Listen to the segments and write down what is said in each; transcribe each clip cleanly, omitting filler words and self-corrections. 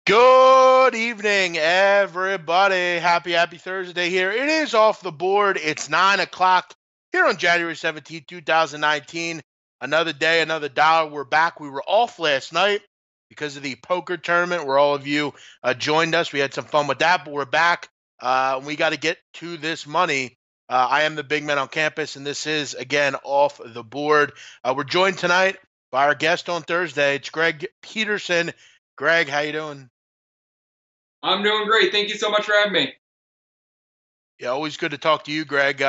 Good evening, everybody. Happy Thursday here. It is Off the Board. It's 9 o'clock here on January 17th, 2019. Another day, another dollar. We're back. We were off last night because of the poker tournament where all of you joined us. We had some fun with that, but we're back. We got to get to this money. I am the big man on campus, and this is, again, Off the Board. We're joined tonight by our guest on Thursday. It's Greg Peterson. Greg, how you doing? I'm doing great. Thank you so much for having me. Yeah, always good to talk to you, Greg.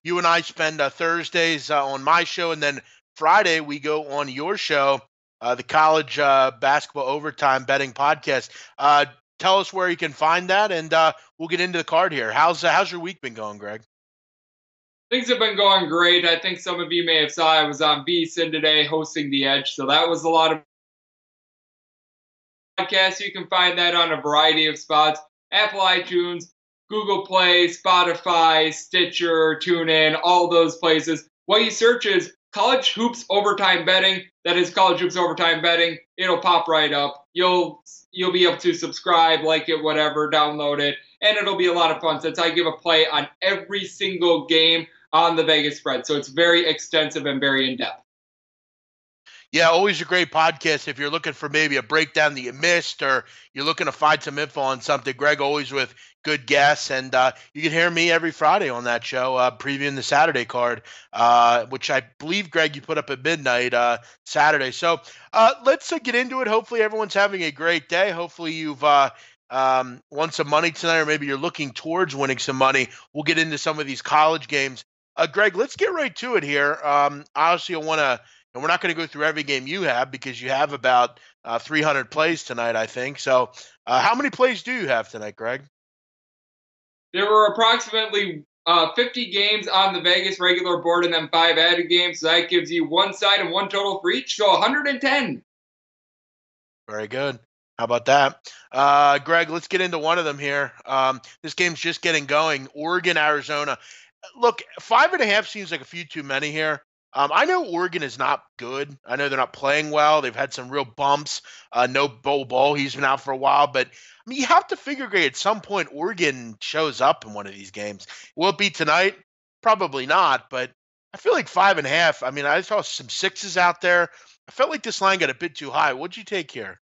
You and I spend Thursdays on my show, and then Friday we go on your show, the College Basketball Overtime Betting Podcast. Tell us where you can find that, and we'll get into the card here. How's your week been going, Greg? Things have been going great. I think some of you may have saw I was on VSiN today hosting The Edge, so that was a lot of podcasts. You can find that on a variety of spots: Apple iTunes, Google Play, Spotify, Stitcher, TuneIn, all those places. What you search is College Hoops Overtime Betting. That is College Hoops Overtime Betting. It'll pop right up. You'll be able to subscribe, like it, whatever, download it, and it'll be a lot of fun since I give a play on every single game on the Vegas spread. So it's very extensive and very in-depth. Yeah, always a great podcast if you're looking for maybe a breakdown that you missed or you're looking to find some info on something. Greg always with good guests, and you can hear me every Friday on that show previewing the Saturday card, which I believe, Greg, you put up at midnight Saturday. So let's get into it. Hopefully everyone's having a great day. Hopefully you've won some money tonight, or maybe you're looking towards winning some money. We'll get into some of these college games. Greg, let's get right to it here. Obviously, I want to. And we're not going to go through every game you have because you have about 300 plays tonight, I think. So how many plays do you have tonight, Greg? There were approximately 50 games on the Vegas regular board and then 5 added games. So that gives you one side and one total for each. So 110. Very good. How about that? Greg, let's get into one of them here. This game's just getting going. Oregon, Arizona. Look, 5.5 seems like a few too many here. I know Oregon is not good. I know they're not playing well. They've had some real bumps. No Bol, he's been out for a while. But, I mean, you have to figure, Greg, at some point Oregon shows up in one of these games. Will it be tonight? Probably not. But I feel like 5.5. I mean, I saw some 6s out there. I felt like this line got a bit too high. What'd you take here?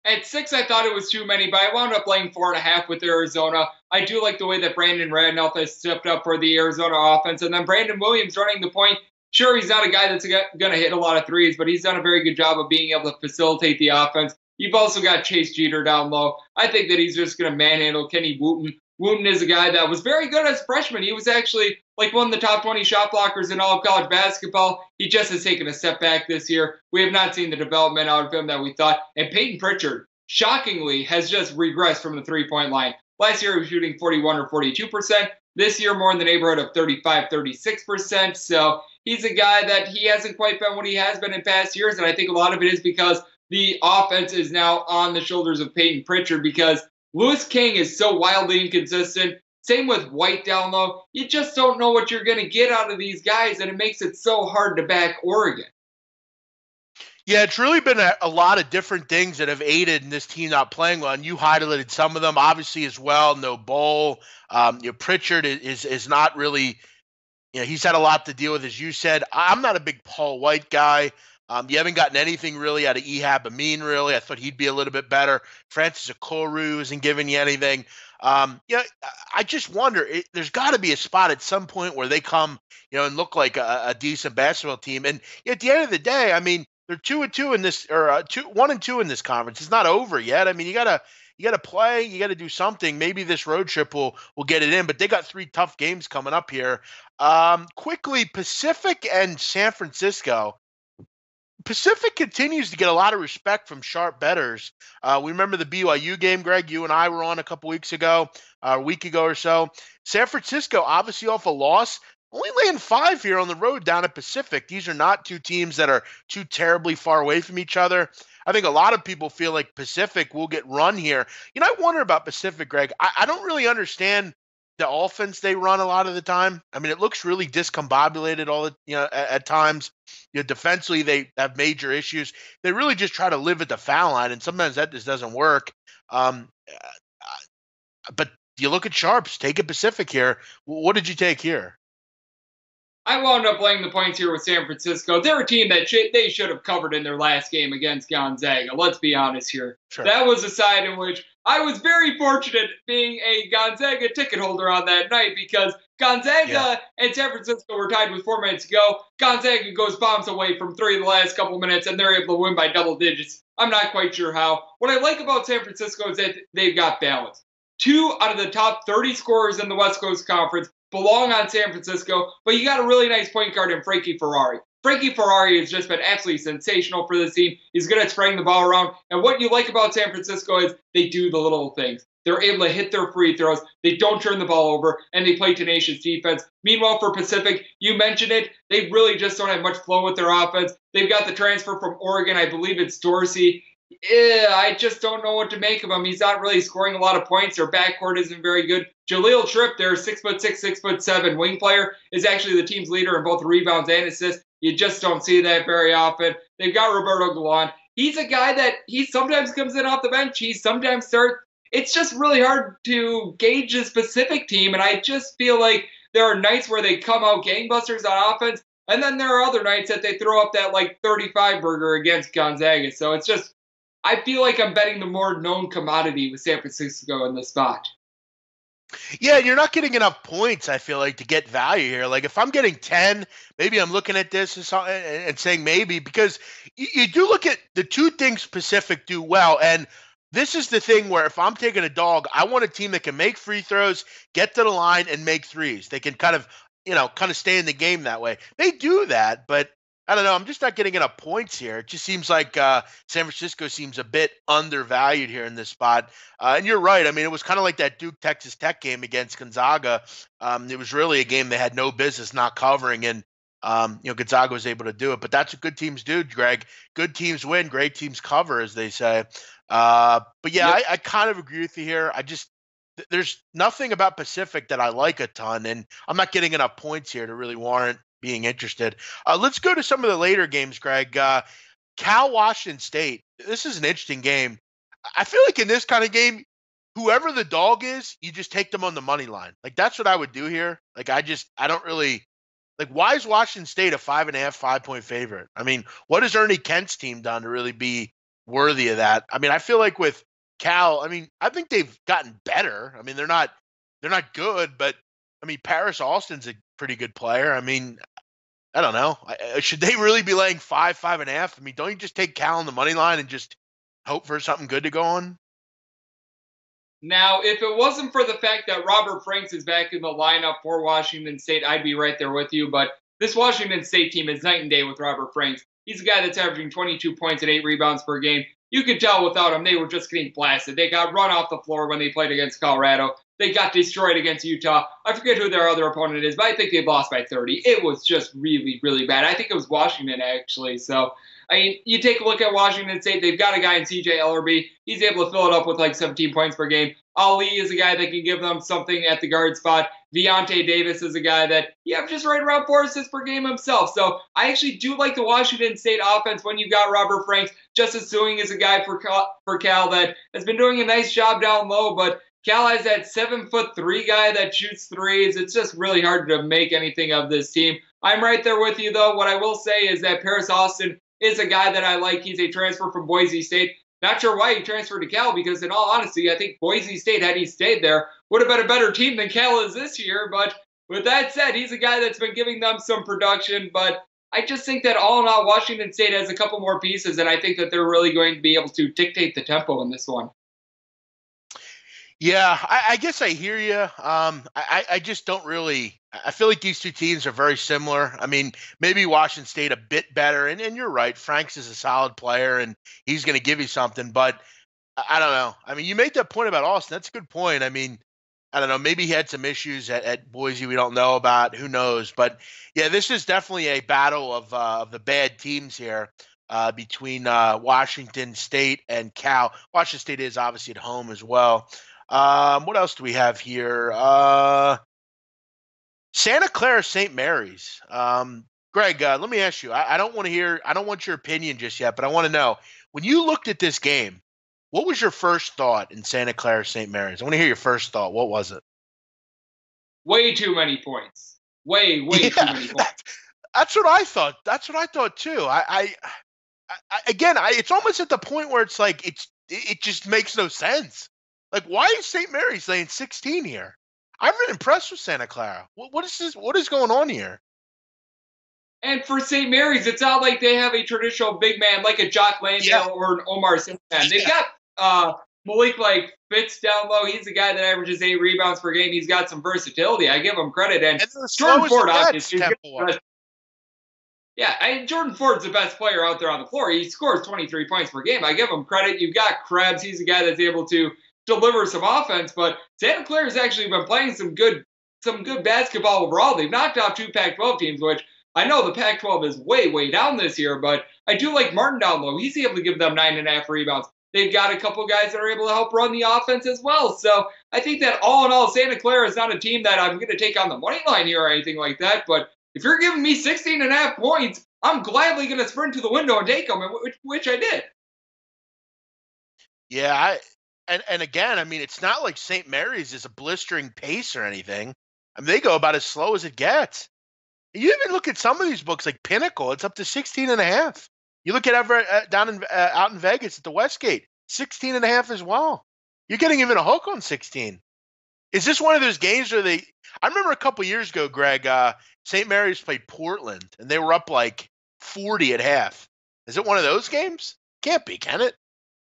At 6, I thought it was too many, but I wound up laying 4.5 with Arizona. I do like the way that Brandon Radnoff has stepped up for the Arizona offense. And then Brandon Williams running the point. Sure, he's not a guy that's going to hit a lot of threes, but he's done a very good job of being able to facilitate the offense. You've also got Chase Jeter down low. I think that he's just going to manhandle Kenny Wooten. Wooten is a guy that was very good as a freshman. He was actually like one of the top 20 shot blockers in all of college basketball. He just has taken a step back this year. We have not seen the development out of him that we thought. And Peyton Pritchard, shockingly, has just regressed from the three-point line. Last year, he was shooting 41 or 42%. This year, more in the neighborhood of 35, 36%. So he's a guy that he hasn't quite been what he has been in past years. And I think a lot of it is because the offense is now on the shoulders of Peyton Pritchard because Lewis King is so wildly inconsistent. Same with White down low. You just don't know what you're going to get out of these guys, and it makes it so hard to back Oregon. Yeah, it's really been a lot of different things that have aided in this team not playing well, and you highlighted some of them, obviously, as well. No Bol. Pritchard is not really – he's had a lot to deal with, as you said. I'm not a big Paul White guy. You haven't gotten anything really out of Ehab Amin, really. I thought he'd be a little bit better. Francis Okoro isn't giving you anything. I just wonder, there's got to be a spot at some point where they come, and look like a decent basketball team. And at the end of the day, I mean, they're 2-2 in this, or 1-2 in this conference. It's not over yet. I mean, you gotta play. You gotta do something. Maybe this road trip will get it in. But they got 3 tough games coming up here. Quickly, Pacific and San Francisco. Pacific continues to get a lot of respect from sharp bettors. We remember the BYU game, Greg. You and I were on a week ago or so. San Francisco, obviously off a loss, Only laying 5 here on the road down at Pacific. These are not two teams that are too terribly far away from each other. I think a lot of people feel like Pacific will get run here. I wonder about Pacific, Greg. I don't really understand the offense they run a lot of the time. I mean, it looks really discombobulated at times. Defensively, they have major issues. They really just try to live at the foul line, and sometimes that just doesn't work. But you look at Sharps, take a Pacific here. What did you take here? I wound up laying the points here with San Francisco. They're a team that they should have covered in their last game against Gonzaga. Let's be honest here. Sure. That was a side in which I was very fortunate being a Gonzaga ticket holder on that night because Gonzaga and San Francisco were tied with 4 minutes to go. Gonzaga goes bombs away from 3 in the last couple minutes, and they're able to win by double digits. I'm not quite sure how. What I like about San Francisco is that they've got balance. 2 out of the top 30 scorers in the West Coast Conference belong on San Francisco, but you got a really nice point guard in Frankie Ferrari. Frankie Ferrari has just been absolutely sensational for this team. He's good at spraying the ball around. And what you like about San Francisco is they do the little things. They're able to hit their free throws. They don't turn the ball over, and they play tenacious defense. Meanwhile, for Pacific, you mentioned it, they really just don't have much flow with their offense. They've got the transfer from Oregon. I believe it's Dorsey. I just don't know what to make of him. He's not really scoring a lot of points. Their backcourt isn't very good. Jaleel Tripp, their 6'6", 6'7" wing player, is actually the team's leader in both rebounds and assists. You just don't see that very often. They've got Roberto Galan. He's a guy that he sometimes comes in off the bench. He sometimes starts. It's just really hard to gauge a specific team, and I just feel like there are nights where they come out gangbusters on offense, and then there are other nights that they throw up that 35 burger against Gonzaga. So it's just, I feel like I'm betting the more known commodity with San Francisco in this spot. Yeah, you're not getting enough points, I feel like, to get value here. Like, if I'm getting 10, maybe I'm looking at this and saying maybe, because you do look at the two things Pacific do well. And this is the thing where if I'm taking a dog, I want a team that can make free throws, get to the line, and make threes. They can kind of stay in the game that way. They do that, but I don't know. I'm just not getting enough points here. It just seems like San Francisco seems a bit undervalued here in this spot. And you're right. I mean, it was kind of like that Duke Texas Tech game against Gonzaga. It was really a game they had no business not covering, and Gonzaga was able to do it. But that's what good teams do, Greg. Good teams win, great teams cover, as they say. But yeah, yep. I kind of agree with you here. There's nothing about Pacific that I like a ton, and I'm not getting enough points here to really warrant being interested. Let's go to some of the later games, Greg. Cal Washington State. This is an interesting game. I feel like in this kind of game, whoever the dog is, you just take them on the money line. Like, that's what I would do here. Like, I don't really like, why is Washington State a 5.5, 5-point favorite? I mean, what has Ernie Kent's team done to really be worthy of that? I mean, I feel like with Cal, I mean, I think they've gotten better. I mean, they're not good, but I mean, Paris Austin's a pretty good player. I mean, I don't know. Should they really be laying 5, 5.5? I mean, don't you just take Cal on the money line and just hope for something good to go on? Now, if it wasn't for the fact that Robert Franks is back in the lineup for Washington State, I'd be right there with you. But this Washington State team is night and day with Robert Franks. He's a guy that's averaging 22 points and 8 rebounds per game. You could tell without him, they were just getting blasted. They got run off the floor when they played against Colorado. They got destroyed against Utah. I forget who their other opponent is, but I think they lost by 30. It was just really, really bad. I think it was Washington, actually. So, I mean, you take a look at Washington State. They've got a guy in C.J. Ellerby. He's able to fill it up with 17 points per game. Ali is a guy that can give them something at the guard spot. Deontay Davis is a guy that just right around 4 assists per game himself. So I actually do like the Washington State offense when you've got Robert Franks. Justice Suing is a guy for Cal that has been doing a nice job down low, but Cal has that 7'3" guy that shoots threes. It's just really hard to make anything of this team. I'm right there with you, though. What I will say is that Paris Austin is a guy that I like. He's a transfer from Boise State. Not sure why he transferred to Cal, because in all honesty, I think Boise State, had he stayed there, would have been a better team than Cal is this year. But with that said, he's a guy that's been giving them some production. But I just think that all in all, Washington State has a couple more pieces, and I think that they're really going to be able to dictate the tempo in this one. Yeah, I guess I hear you. I just don't really – I feel like these two teams are very similar. I mean, maybe Washington State a bit better, and you're right. Franks is a solid player, and he's going to give you something. But I don't know. I mean, you made that point about Austin. That's a good point. I mean, I don't know. Maybe he had some issues at Boise we don't know about. Who knows? But yeah, this is definitely a battle of the bad teams here between Washington State and Cal. Washington State is obviously at home as well. What else do we have here? Santa Clara St. Mary's. Greg, let me ask you. I don't want to hear. I don't want your opinion just yet, but I want to know when you looked at this game. What was your first thought in Santa Clara St. Mary's? I want to hear your first thought. What was it? Way too many points. Way too many points. That's what I thought. That's what I thought too. It's almost at the point where it's like it just makes no sense. Like, why is St. Mary's laying 16 here? I'm really impressed with Santa Clara. What is this? What is going on here? And for St. Mary's, it's not like they have a traditional big man like a Jock Landale or an Omar Simpson. They've got Malik Fitz down low. He's the guy that averages 8 rebounds per game. He's got some versatility. I give him credit. And Jordan Ford, obviously. Yeah, Jordan Ford's the best player out there on the floor. He scores 23 points per game. I give him credit. You've got Krebs. He's a guy that's able to deliver some offense. But Santa Clara's actually been playing some good basketball overall. They've knocked out 2 Pac-12 teams, which I know the Pac-12 is way down this year, but I do like Martin down low. He's able to give them 9.5 rebounds. They've got a couple guys that are able to help run the offense as well. So I think that all in all, Santa Clara is not a team that I'm going to take on the money line here or anything like that. But if you're giving me 16.5 points, I'm gladly going to sprint to the window and take them, which I did. Yeah, and again, I mean, it's not like St. Mary's is a blistering pace or anything. I mean, they go about as slow as it gets. You even look at some of these books like Pinnacle, it's up to 16.5. You look at out in Vegas at the Westgate, 16.5 as well. You're getting even a hook on 16. Is this one of those games where I remember a couple years ago, Greg, St. Mary's played Portland, and they were up like 40 at half. Is it one of those games? Can't be, can it?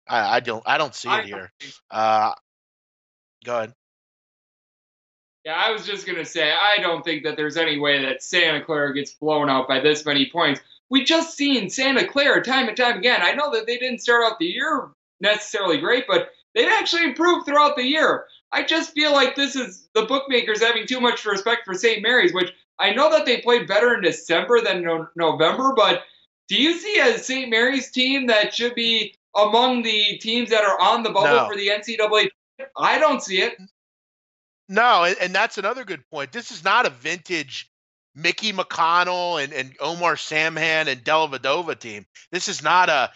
I don't see it here. Go ahead. Yeah, I was just going to say, I don't think that there's any way that Santa Clara gets blown out by this many points. We just seen Santa Clara time and time again. I know that they didn't start out the year necessarily great, but they've actually improved throughout the year. I just feel like this is the bookmakers having too much respect for St. Mary's, which I know that they played better in December than November, but do you see a St. Mary's team that should be among the teams that are on the bubble for the NCAA? I don't see it. No, and that's another good point. This is not a vintage Mickey McConnell and Omar Samhan and Dellavedova team. This is not a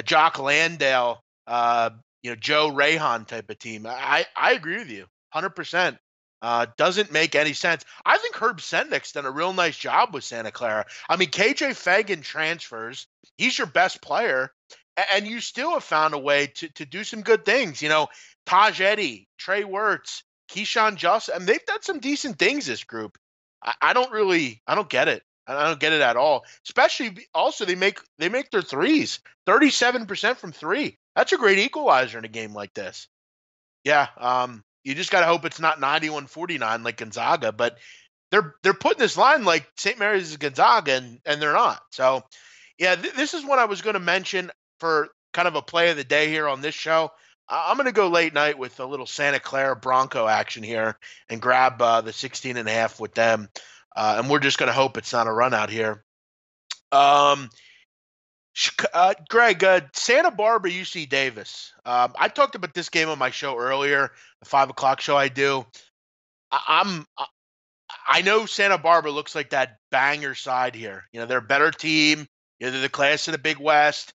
Jock Landale, Joe Rahan type of team. I agree with you 100%. Doesn't make any sense. I think Herb Sendik's done a real nice job with Santa Clara. I mean, KJ Fagan transfers. He's your best player, and you still have found a way to do some good things. Taj Eddy, Trey Wirtz, Keyshawn Just, and they've done some decent things, this group. I don't get it. I don't get it at all. Especially, also, they make their threes, 37% from 3. That's a great equalizer in a game like this. Yeah, you just got to hope it's not 91-49 like Gonzaga, but they're putting this line like St. Mary's is Gonzaga, and they're not. So, yeah, this is what I was going to mention for kind of a play of the day here on this show. I'm going to go late night with a little Santa Clara Bronco action here and grab the 16.5 with them. And we're just going to hope it's not a run out here. Greg, Santa Barbara, UC Davis. I talked about this game on my show earlier, the 5 o'clock show I do. I know Santa Barbara looks like that banger side here. They're a better team. They're the class of the Big West.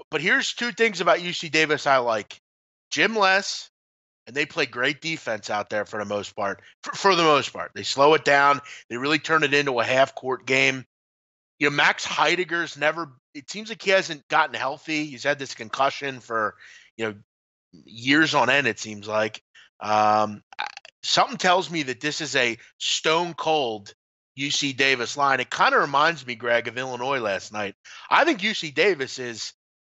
But here's 2 things about UC Davis I like. Jim Les, and they play great defense out there for the most part. For the most part, they slow it down. They really turn it into a half-court game. Max Heidegger's it seems like he hasn't gotten healthy. He's had this concussion for, years on end, it seems like. Something tells me that this is a stone-cold UC Davis line. It kind of reminds me, Greg, of Illinois last night. I think UC Davis is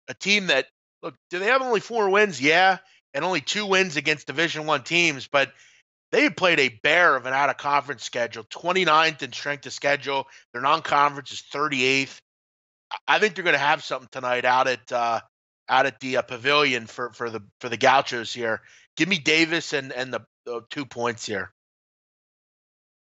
a team that, look, do they have only 4 wins? Yeah, and only 2 wins against Division I teams, but they had played a bear of an out-of-conference schedule, 29th in strength of schedule. Their non-conference is 38th. I think they're going to have something tonight out at the pavilion for the Gauchos here. Give me Davis and the 2 points here.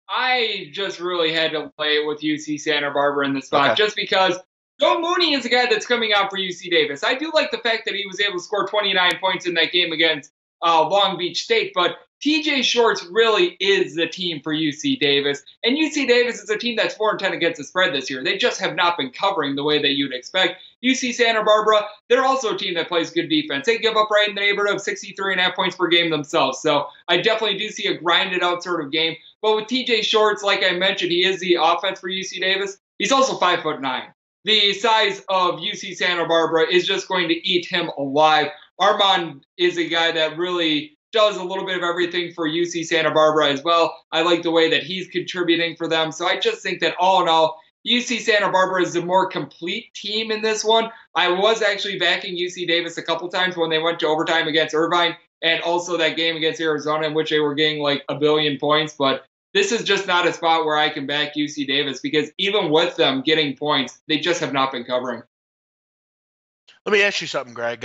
I just really had to play it with UC Santa Barbara in the spot Okay. just because Joe Mooney is a guy that's coming out for UC Davis. I do like the fact that he was able to score 29 points in that game against Long Beach State, but TJ Shorts really is the team for UC Davis. And UC Davis is a team that's 4-10 against the spread this year. They just have not been covering the way that you'd expect. UC Santa Barbara, they're also a team that plays good defense. They give up right in the neighborhood of 63.5 points per game themselves. So I definitely do see a grinded out sort of game. But with TJ Shorts, like I mentioned, he is the offense for UC Davis. He's also 5'9". The size of UC Santa Barbara is just going to eat him alive. Armand is a guy that really does a little bit of everything for UC Santa Barbara as well. I like the way that he's contributing for them. So I just think that all in all, UC Santa Barbara is the more complete team in this one. I was actually backing UC Davis a couple times when they went to overtime against Irvine, and also that game against Arizona in which they were getting like a billion points. But this is just not a spot where I can back UC Davis because even with them getting points, they just have not been covering. Let me ask you something, Greg.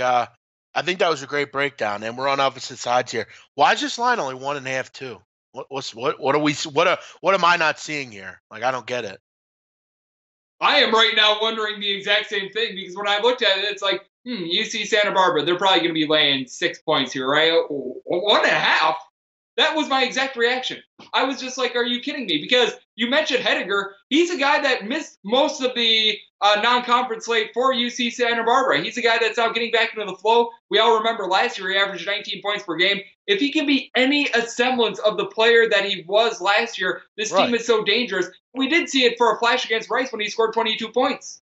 I think that was a great breakdown, and we're on opposite sides here. Why is this line only 1.5, 2? What am I not seeing here? Like, I don't get it. I am right now wondering the exact same thing because when I looked at it, it's like, UC Santa Barbara, they're probably going to be laying 6 points here, right? 1.5? That was my exact reaction. I was just like, are you kidding me? Because you mentioned Hediger. He's a guy that missed most of the non-conference slate for UC Santa Barbara. He's a guy that's now getting back into the flow. We all remember last year he averaged 19 points per game. If he can be any semblance of the player that he was last year, this team is so dangerous. We did see it for a flash against Rice when he scored 22 points.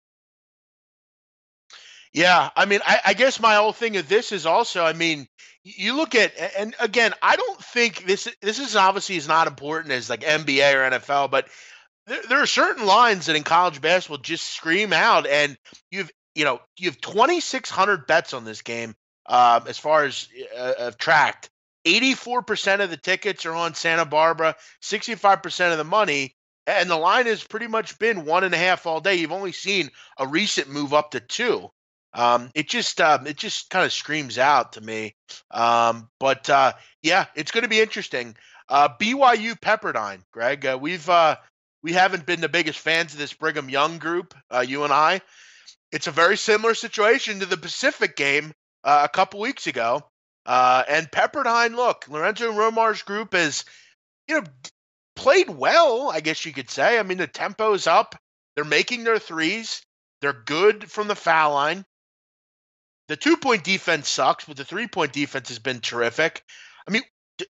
Yeah, I mean, I guess my whole thing of this is also, I mean, you look at, and again, I don't think this is obviously as not important as like NBA or NFL, but there are certain lines that in college basketball just scream out, and you have 2,600 bets on this game as far as tracked. 84% of the tickets are on Santa Barbara, 65% of the money, and the line has pretty much been 1.5 all day. You've only seen a recent move up to 2. It just kind of screams out to me. Yeah, it's going to be interesting. BYU Pepperdine, Greg. We haven't been the biggest fans of this Brigham Young group, you and I. It's a very similar situation to the Pacific game a couple weeks ago. And Pepperdine, look, Lorenzo Romar's group is, played well, I guess you could say. I mean, the tempo's up. They're making their threes. They're good from the foul line. The 2-point defense sucks, but the 3-point defense has been terrific. I mean,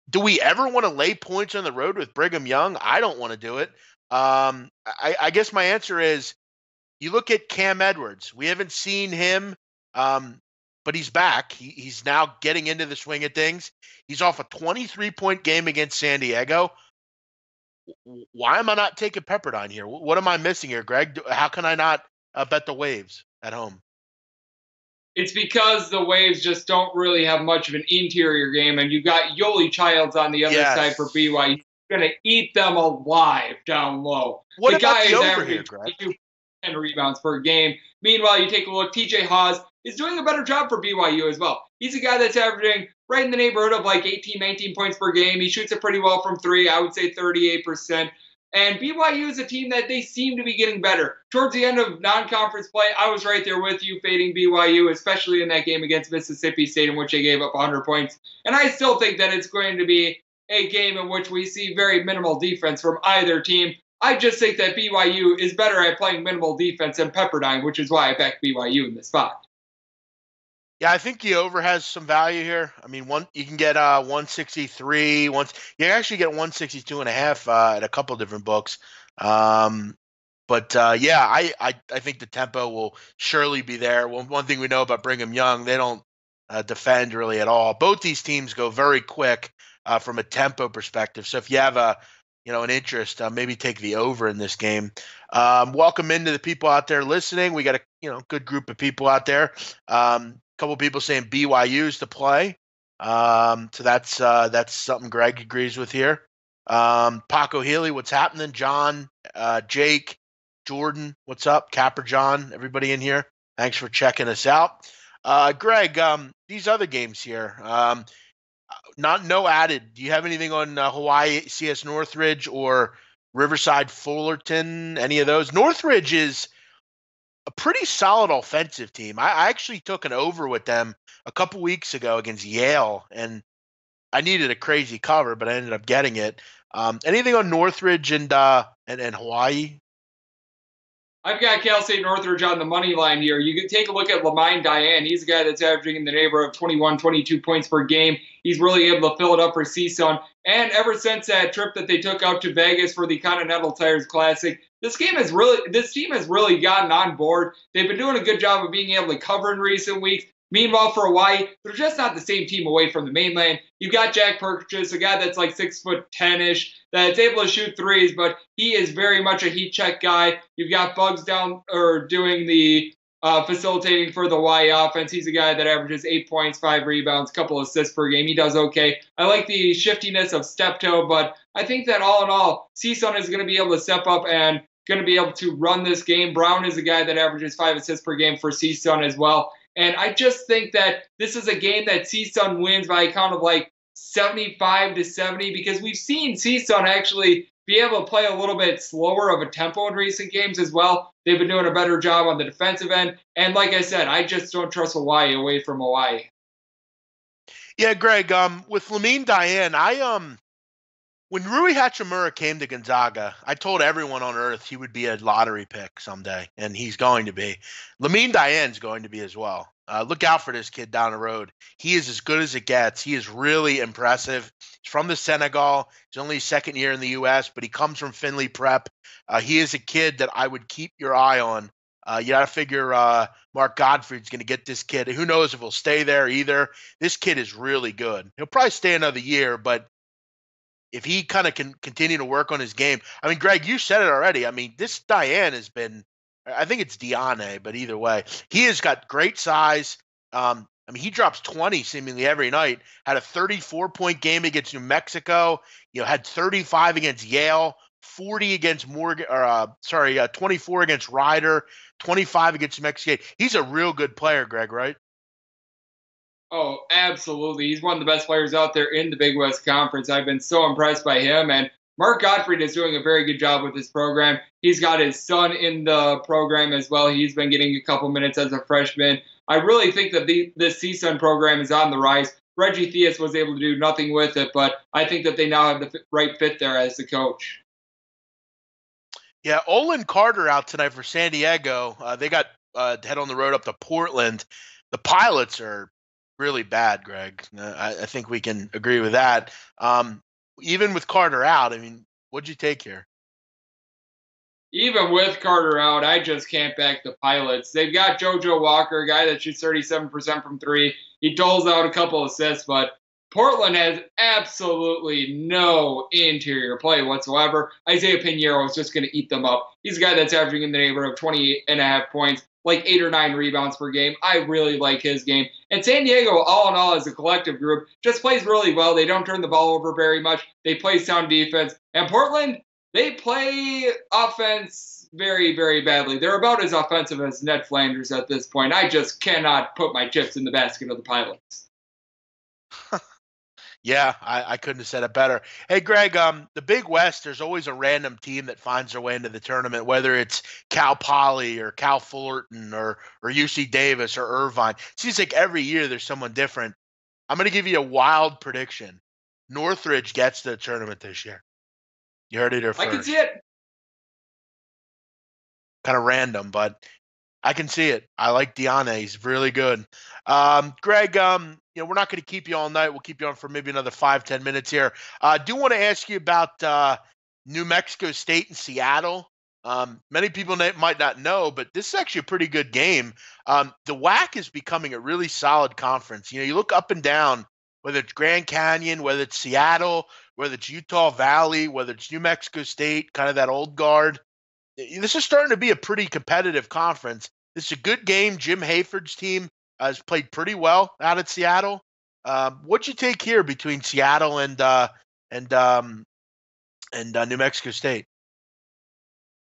do we ever want to lay points on the road with Brigham Young? I don't want to do it. I guess my answer is you look at Cam Edwards. We haven't seen him, but he's back. He's now getting into the swing of things. He's off a 23-point game against San Diego. Why am I not taking Pepperdine here? What am I missing here, Greg? How can I not bet the Waves at home? It's because the Waves just don't really have much of an interior game, and you've got Yoli Childs on the other side for BYU. He's going to eat them alive down low. What the about guy the is over averaging here, 10 rebounds per game. Meanwhile, you take a look, TJ Haws is doing a better job for BYU as well. He's a guy that's averaging right in the neighborhood of like 18, 19 points per game. He shoots it pretty well from 3, I would say 38%. And BYU is a team that they seem to be getting better. Towards the end of non-conference play, I was right there with you, fading BYU, especially in that game against Mississippi State in which they gave up 100 points. And I still think that it's going to be a game in which we see very minimal defense from either team. I just think that BYU is better at playing minimal defense than Pepperdine, which is why I backed BYU in this spot. Yeah, I think the over has some value here. I mean, you can get 163. You can actually get 162.5 at a couple different books. I think the tempo will surely be there. One thing we know about Brigham Young, they don't defend really at all. Both these teams go very quick from a tempo perspective. So if you have an interest, maybe take the over in this game. Welcome into the people out there listening. We got a good group of people out there. Couple of people saying BYU's to play. So that's something Greg agrees with here. Paco Healy, what's happening? John, Jake, Jordan, what's up? Capper John, everybody in here. Thanks for checking us out. Greg, these other games here. no added. Do you have anything on Hawaii CS Northridge or Riverside Fullerton? Any of those? Northridge is a pretty solid offensive team. I actually took an over with them a couple weeks ago against Yale, and I needed a crazy cover, but I ended up getting it. Anything on Northridge and Hawaii? I've got Cal State Northridge on the money line here. You can take a look at Lamine Diane. He's a guy that's averaging in the neighborhood of 21, 22 points per game. He's really able to fill it up for CSUN. And ever since that trip that they took out to Vegas for the Continental Tires Classic, this team has really gotten on board. They've been doing a good job of being able to cover in recent weeks. Meanwhile, for Hawaii, they're just not the same team away from the mainland. You've got Jack Purchase, a guy that's like 6'10" that's able to shoot threes, but he is very much a heat check guy. You've got Bugs down or doing the facilitating for the Hawaii offense. He's a guy that averages 8 points, 5 rebounds, couple assists per game. He does okay. I like the shiftiness of Steptoe, but I think that all in all, CSUN is going to be able to step up and going to be able to run this game. Brown is a guy that averages 5 assists per game for CSUN as well. And I just think that this is a game that CSUN wins by a count of like 75-70 because we've seen CSUN actually be able to play a little bit slower of a tempo in recent games as well. They've been doing a better job on the defensive end. And like I said, I just don't trust Hawaii away from Hawaii. Yeah, Greg, with Lamine Diane, when Rui Hachimura came to Gonzaga, I told everyone on earth he would be a lottery pick someday, and he's going to be. Lamine Diane's going to be as well. Look out for this kid down the road. He is as good as it gets. He is really impressive. He's from the Senegal. He's only his second year in the U.S., but he comes from Findlay Prep. He is a kid that I would keep your eye on. You got to figure Mark Gottfried's going to get this kid. Who knows if he'll stay there either. This kid is really good. He'll probably stay another year, but if he kind of can continue to work on his game. I mean, Greg, you said it already. I mean, this Diane has been, I think it's Diane, but either way, he has got great size. I mean, he drops 20 seemingly every night, had a 34-point game against New Mexico, had 35 against Yale, 40 against Morgan, 24 against Ryder, 25 against New Mexico. He's a real good player, Greg, right? Oh, absolutely. He's one of the best players out there in the Big West Conference. I've been so impressed by him. And Mark Gottfried is doing a very good job with his program. He's got his son in the program as well. He's been getting a couple minutes as a freshman. I really think that this CSUN program is on the rise. Reggie Theus was able to do nothing with it, but I think that they now have the right fit there as the coach. Yeah, Olin Carter out tonight for San Diego. They got head on the road up to Portland. The Pilots are really bad, Greg. I think we can agree with that. Even with Carter out, I mean, what'd you take here? Even with Carter out, I just can't back the Pilots. They've got JoJo Walker, a guy that shoots 37% from three. He doles out a couple assists, but Portland has absolutely no interior play whatsoever. Isaiah Pinheiro is just going to eat them up. He's a guy that's averaging in the neighborhood of 28.5 points, like 8 or 9 rebounds per game. I really like his game. And San Diego, all in all, as a collective group, just plays really well. They don't turn the ball over very much. They play sound defense. And Portland, they play offense very, very badly. They're about as offensive as Ned Flanders at this point. I just cannot put my chips in the basket of the Pilots. Yeah, I couldn't have said it better. Hey, Greg, the Big West, there's always a random team that finds their way into the tournament, whether it's Cal Poly or Cal Fullerton or UC Davis or Irvine. It seems like every year there's someone different. I'm going to give you a wild prediction. Northridge gets to the tournament this year. You heard it here first. I can see it. Kind of random, but I can see it. I like Diane. He's really good. Greg, we're not going to keep you all night. We'll keep you on for maybe another 5-10 minutes here. I do want to ask you about New Mexico State and Seattle. Many people might not know, but this is actually a pretty good game. The WAC is becoming a really solid conference. You look up and down, whether it's Grand Canyon, whether it's Seattle, whether it's Utah Valley, whether it's New Mexico State, kind of that old guard. This is starting to be a pretty competitive conference. This is a good game. Jim Hayford's team has played pretty well out at Seattle. What'd you take here between Seattle and New Mexico State?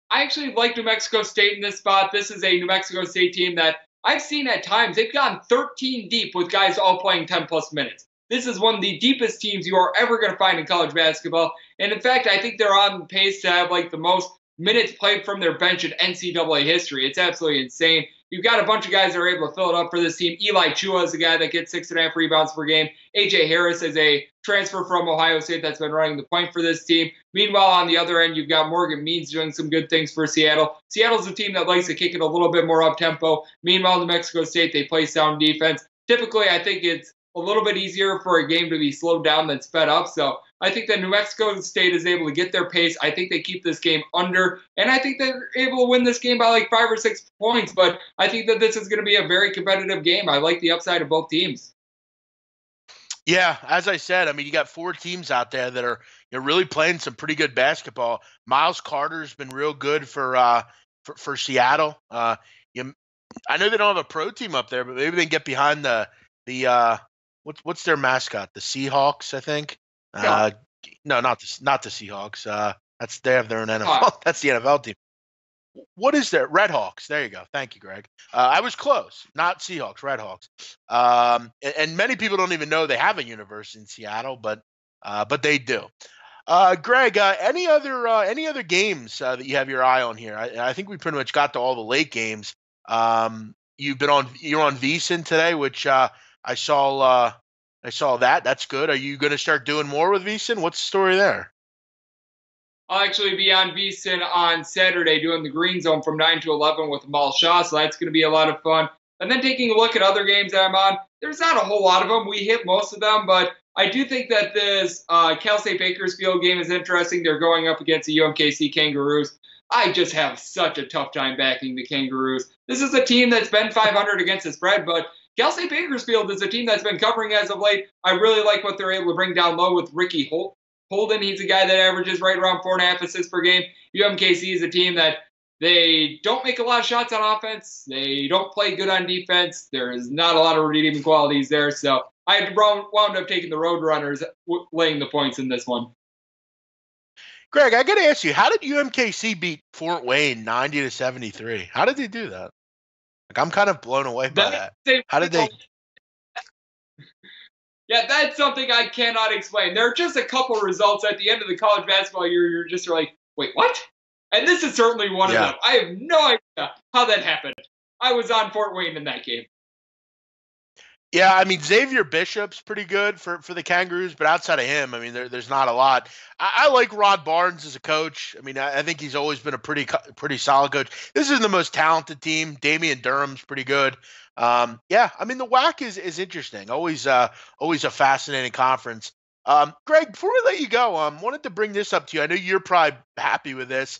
I actually like New Mexico State in this spot. This is a New Mexico State team that I've seen at times. They've gone 13 deep with guys all playing 10-plus minutes. This is one of the deepest teams you are ever going to find in college basketball. And in fact, I think they're on pace to have like the most minutes played from their bench in NCAA history. It's absolutely insane. You've got a bunch of guys that are able to fill it up for this team. Eli Chua is a guy that gets 6.5 rebounds per game. A.J. Harris is a transfer from Ohio State that's been running the point for this team. Meanwhile, on the other end, you've got Morgan Means doing some good things for Seattle. Seattle's a team that likes to kick it a little bit more up-tempo. Meanwhile, New Mexico State, they play sound defense. Typically, I think it's a little bit easier for a game to be slowed down than sped up. So I think that New Mexico State is able to get their pace. I think they keep this game under, and I think they're able to win this game by like 5 or 6 points. But I think that this is going to be a very competitive game. I like the upside of both teams. Yeah, as I said, I mean, you got 4 teams out there that are really playing some pretty good basketball. Miles Carter's been real good for Seattle. I know they don't have a pro team up there, but maybe they can get behind the what's their mascot? The Seahawks, I think. No, not the Seahawks. They have their own NFL. That's the NFL team. What is their Redhawks? There you go. Thank you, Greg. I was close. Not Seahawks, Redhawks. And many people don't even know they have a university in Seattle, but they do. Greg, any other games that you have your eye on here? I think we pretty much got to all the late games. You're on VSiN today, which I saw that. That's good. Are you going to start doing more with VSiN? What's the story there? I'll actually be on VSiN on Saturday doing the Green Zone from 9 to 11 with Amal Shah, so that's going to be a lot of fun. And then taking a look at other games that I'm on, there's not a whole lot of them. We hit most of them, but I do think that this Cal State Bakersfield game is interesting. They're going up against the UMKC Kangaroos. I just have such a tough time backing the Kangaroos. This is a team that's been 500 against the spread, but Cal State Bakersfield is a team that's been covering as of late. I really like what they're able to bring down low with Ricky Holden. He's a guy that averages right around 4.5 assists per game. UMKC is a team that they don't make a lot of shots on offense. They don't play good on defense. There is not a lot of redeeming qualities there. So I wound up taking the Roadrunners laying the points in this one. Greg, I got to ask you, how did UMKC beat Fort Wayne 90-73? How did they do that? Like, I'm kind of blown away by that. How did they? Yeah, that's something I cannot explain. There are just a couple results at the end of the college basketball year. You're just like, wait, what? And this is certainly one of them. I have no idea how that happened. I was on Fort Wayne in that game. Yeah, I mean, Xavier Bishop's pretty good for the Kangaroos, but outside of him, I mean, there's not a lot. I like Rod Barnes as a coach. I mean, I think he's always been a pretty solid coach. This is the most talented team. Damian Durham's pretty good. Yeah, I mean, the WAC is interesting. Always a fascinating conference. Greg, before we let you go, wanted to bring this up to you. I know you're probably happy with this.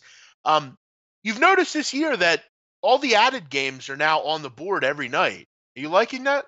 You've noticed this year that all the added games are now on the board every night. Are you liking that?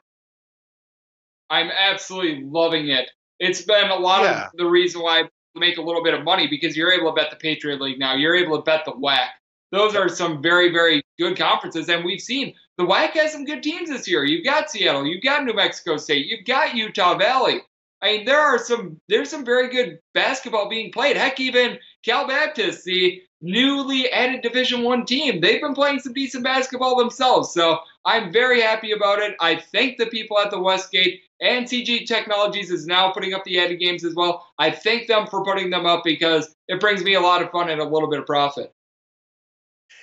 I'm absolutely loving it. It's been a lot of the reason why I make a little bit of money, because you're able to bet the Patriot League now. You're able to bet the WAC. Those are some very, very good conferences, and we've seen the WAC has some good teams this year. You've got Seattle, you've got New Mexico State, you've got Utah Valley. I mean, there's some very good basketball being played. Heck, even Cal Baptist, the newly added Division I team, they've been playing some decent basketball themselves. So I'm very happy about it. I thank the people at the Westgate, and CG Technologies is now putting up the added games as well. I thank them for putting them up because it brings me a lot of fun and a little bit of profit.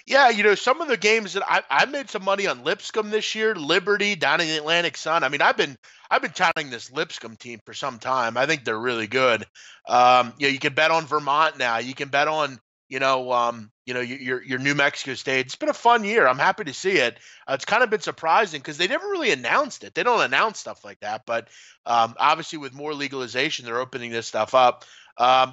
Yeah, some of the games that I made some money on Lipscomb this year, Liberty down in the Atlantic Sun. I mean, I've been touting this Lipscomb team for some time. I think they're really good. You can bet on Vermont now. You can bet on your New Mexico State. It's been a fun year. I'm happy to see it. It's kind of been surprising because they never really announced it. They don't announce stuff like that, but obviously with more legalization, they're opening this stuff up.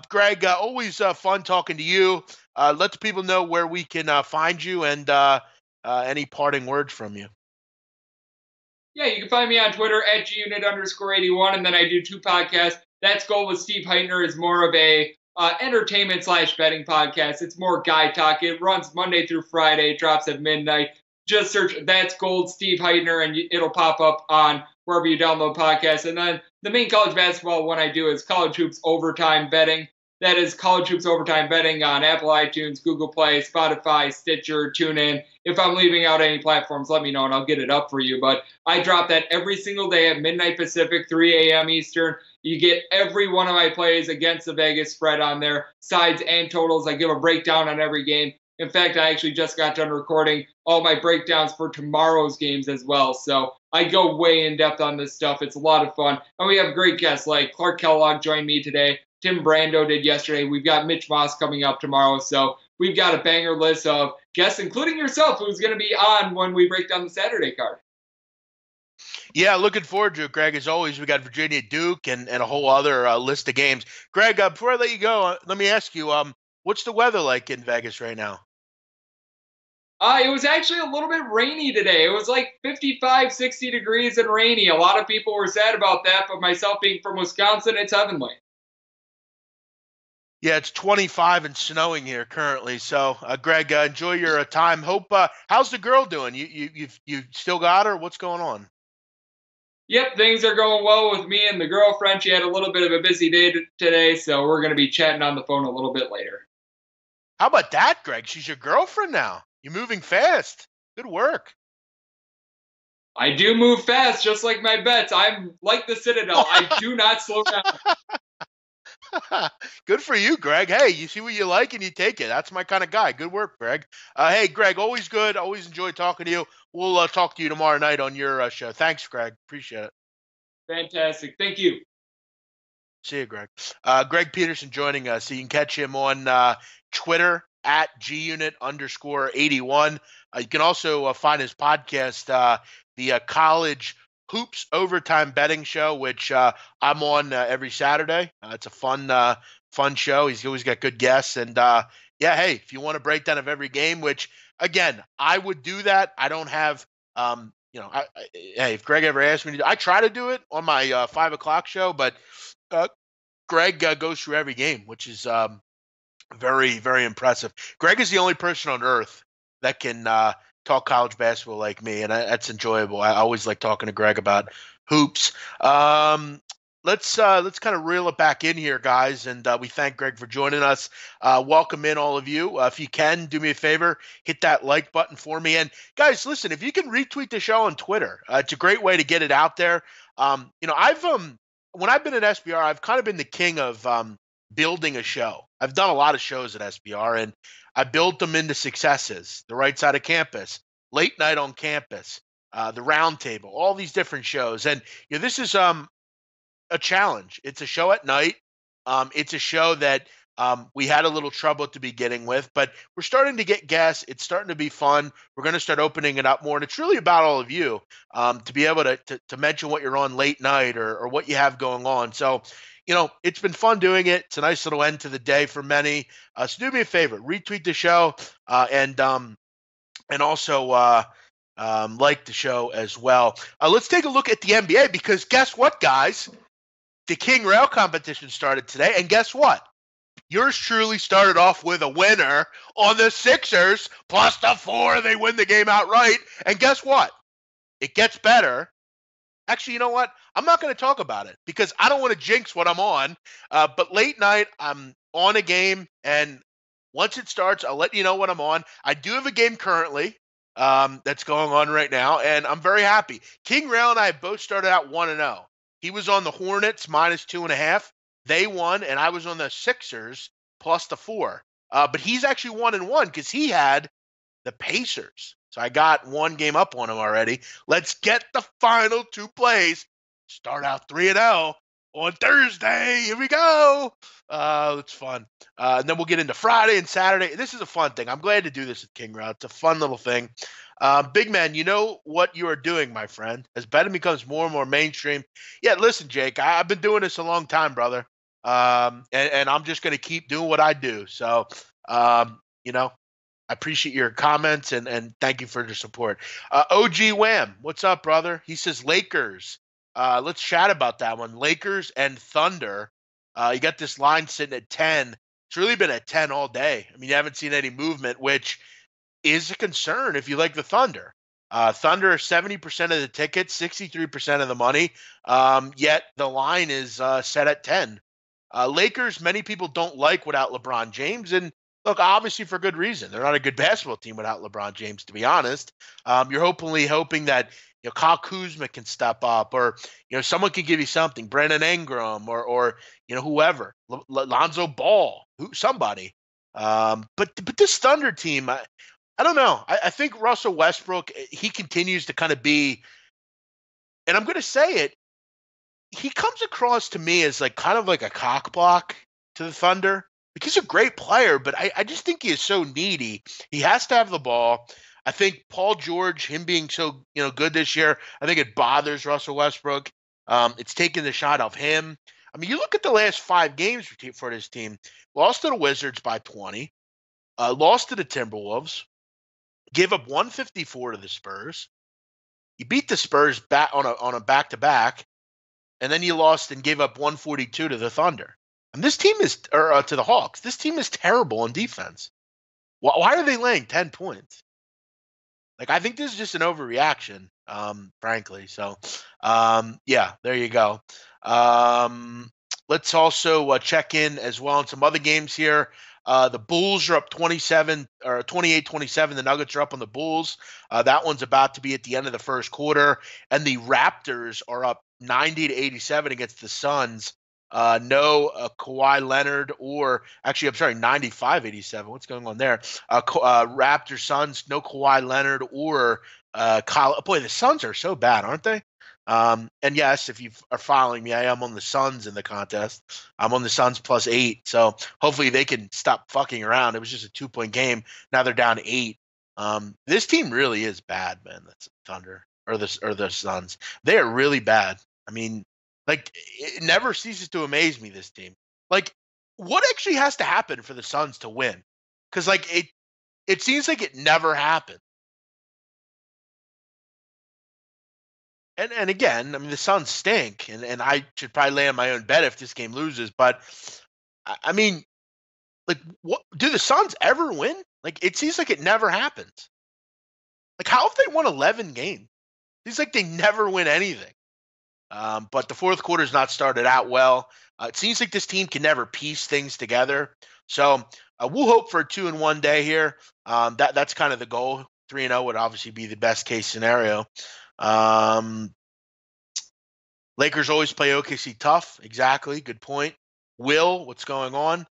Greg, always fun talking to you. Let the people know where we can find you and any parting words from you. Yeah, you can find me on Twitter at @GUnit_81, and then I do 2 podcasts. That's Goal with Steve Heitner is more of a entertainment/betting podcast. It's more guy talk. It runs Monday through Friday. It drops at midnight. Just search That's Gold Steve Heitner, and it'll pop up on wherever you download podcasts. And then the main college basketball one I do is College Hoops Overtime Betting. That is College Hoops Overtime Betting on Apple, iTunes, Google Play, Spotify, Stitcher, TuneIn. If I'm leaving out any platforms, let me know and I'll get it up for you. But I drop that every single day at midnight Pacific, 3 a.m. Eastern. You get every one of my plays against the Vegas spread on there, sides and totals. I give a breakdown on every game. In fact, I actually just got done recording all my breakdowns for tomorrow's games as well. So I go way in depth on this stuff. It's a lot of fun. And we have great guests like Clark Kellogg joined me today. Tim Brando did yesterday. We've got Mitch Moss coming up tomorrow. So we've got a banger list of guests, including yourself, who's going to be on when we break down the Saturday card. Yeah, looking forward to it, Greg. As always, we got Virginia Duke and a whole other list of games. Greg, before I let you go, let me ask you, what's the weather like in Vegas right now? It was actually a little bit rainy today. It was like 55, 60 degrees and rainy. A lot of people were sad about that, but myself being from Wisconsin, it's heavenly. Yeah, it's 25 and snowing here currently. So, Greg, enjoy your time. Hope. How's the girl doing? You still got her? What's going on? Yep, things are going well with me and the girlfriend. She had a little bit of a busy day today, so we're going to be chatting on the phone a little bit later. How about that, Greg? She's your girlfriend now. You're moving fast. Good work. I do move fast, just like my bets. I'm like the Citadel. I do not slow down. Good for you, Greg. Hey, you see what you like and you take it. That's my kind of guy. Good work, Greg. Hey, Greg, always good. Always enjoy talking to you. We'll talk to you tomorrow night on your show. Thanks, Greg. Appreciate it. Fantastic. Thank you. See you, Greg. Greg Peterson joining us. So you can catch him on Twitter at @GUnit_81. You can also find his podcast, the College Hoops Overtime Betting Show, which I'm on every Saturday. It's a fun show. He's always got good guests. And yeah, hey, if you want a breakdown of every game, which again, I would do that. I don't have, hey, if Greg ever asked me to, I try to do it on my 5 o'clock show, but Greg goes through every game, which is very, very impressive. Greg is the only person on earth that can talk college basketball like me, and that's enjoyable. I always like talking to Greg about hoops. Let's kind of reel it back in here, guys, and we thank Greg for joining us. Welcome in, all of you. If you can, do me a favor, hit that like button for me. And guys, listen, if you can retweet the show on Twitter, it's a great way to get it out there. I've when I've been at SBR, I've kind of been the king of building a show. I've done a lot of shows at SBR, and I built them into successes. The Right Side of Campus, Late Night on Campus, the Round Table, all these different shows. And this is a challenge. It's a show at night. It's a show that we had a little trouble at the beginning with, but we're starting to get guests. It's starting to be fun. We're going to start opening it up more, and it's really about all of you to be able to mention what you're on late night or what you have going on. So, it's been fun doing it. It's a nice little end to the day for many. So do me a favor, retweet the show and also like the show as well. Let's take a look at the NBA because guess what, guys? The King Rail competition started today, and guess what? Yours truly started off with a winner on the Sixers plus the 4. They win the game outright. And guess what? It gets better. Actually, you know what? I'm not going to talk about it because I don't want to jinx what I'm on. But late night, I'm on a game, and once it starts, I'll let you know what I'm on. I do have a game currently that's going on right now, and I'm very happy. King Rail and I both started out 1-0. He was on the Hornets -2.5. They won, and I was on the Sixers plus the 4. But he's actually 1-1 because he had the Pacers. So I got one game up on him already. Let's get the final 2 plays. Start out 3-0 on Thursday. Here we go. It's fun. And then we'll get into Friday and Saturday. This is a fun thing. I'm glad to do this at King Route. It's a fun little thing. Big man, you know what you are doing, my friend. As betting becomes more and more mainstream. Yeah, listen, Jake, I've been doing this a long time, brother. And I'm just going to keep doing what I do. So, I appreciate your comments and thank you for your support. OG Wham, what's up, brother? He says Lakers. Let's chat about that one. Lakers and Thunder. You got this line sitting at 10. It's really been at 10 all day. I mean, you haven't seen any movement, which is a concern if you like the Thunder. Thunder are 70% of the tickets, 63% of the money, yet the line is set at 10. Lakers, many people don't like without LeBron James, and look, obviously for good reason. They're not a good basketball team without LeBron James, to be honest. You're hoping that Kyle Kuzma can step up, or someone can give you something, Brandon Ingram, or whoever, Lonzo Ball, somebody. But this Thunder team, I don't know. I think Russell Westbrook, he continues to kind of be, and I'm going to say it, he comes across to me as kind of like a cock block to the Thunder. Like, he's a great player, but I just think he is so needy. He has to have the ball. I think Paul George, him being so good this year, I think it bothers Russell Westbrook. It's taking the shot off him. I mean, you look at the last 5 games for this team. Lost to the Wizards by 20. Lost to the Timberwolves. Gave up 154 to the Spurs. You beat the Spurs back on a back-to-back. And then you lost and gave up 142 to the Thunder. And this team is, or to the Hawks. This team is terrible on defense. Why are they laying 10 points? I think this is just an overreaction, frankly. So, yeah, there you go. Let's also check in as well on some other games here. The Bulls are up 28-27. The Nuggets are up on the Bulls. That one's about to be at the end of the first quarter. And the Raptors are up 90-87 against the Suns. No Kawhi Leonard, or actually, I'm sorry, 95-87. What's going on there? Raptors, Suns, no Kawhi Leonard or Kyle. Boy, the Suns are so bad, aren't they? And yes, if you are following me, I am on the Suns in the contest. I'm on the Suns +8. So hopefully they can stop fucking around. It was just a 2-point game. Now they're down 8. This team really is bad, man. That's Thunder or the Suns. They are really bad. I mean, it never ceases to amaze me, this team. What actually has to happen for the Suns to win? Because it seems like it never happened. And again, I mean, the Suns stink, and I should probably lay on my own bet if this game loses. But I mean, what do the Suns ever win? It seems like it never happens. How have they won 11 games? It seems like they never win anything. But the fourth quarter's not started out well. It seems like this team can never piece things together. So we'll hope for a 2-1 day here. That's kind of the goal. 3-0 would obviously be the best case scenario. Lakers always play OKC tough. Exactly. Good point. Will, what's going on?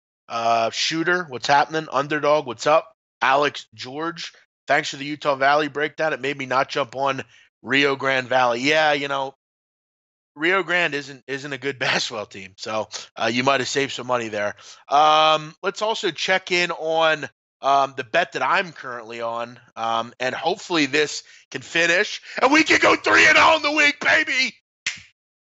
Shooter, what's happening? Underdog, what's up? Alex George, thanks for the Utah Valley breakdown. It made me not jump on Rio Grande Valley. Yeah, Rio Grande isn't a good basketball team, so you might have saved some money there. Let's also check in on the bet that I'm currently on, and hopefully this can finish, and we can go 3-0 in the week, baby.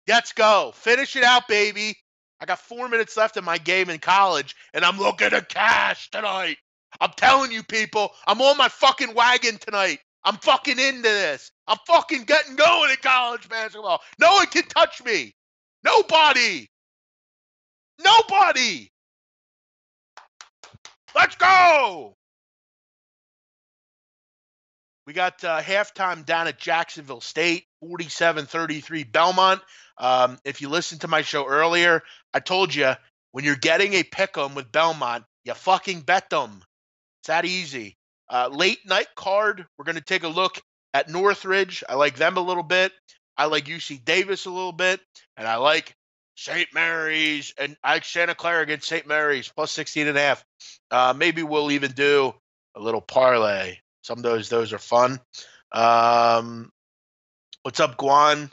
Let's go. Finish it out, baby. I got 4 minutes left in my game in college, and I'm looking to cash tonight. I'm telling you, people, I'm on my fucking wagon tonight. I'm fucking into this. I'm fucking getting going in college basketball. No one can touch me. Nobody. Let's go. We got halftime down at Jacksonville State, 47-33 Belmont. If you listened to my show earlier, I told you when you're getting a pick 'em with Belmont, you fucking bet them. It's that easy. Late night card, we're going to take a look at Northridge. I like them a little bit. I like UC Davis a little bit. And I like St. Mary's. And I like Santa Clara against St. Mary's, +16.5. Maybe we'll even do a little parlay. Some of those are fun. What's up, Guan?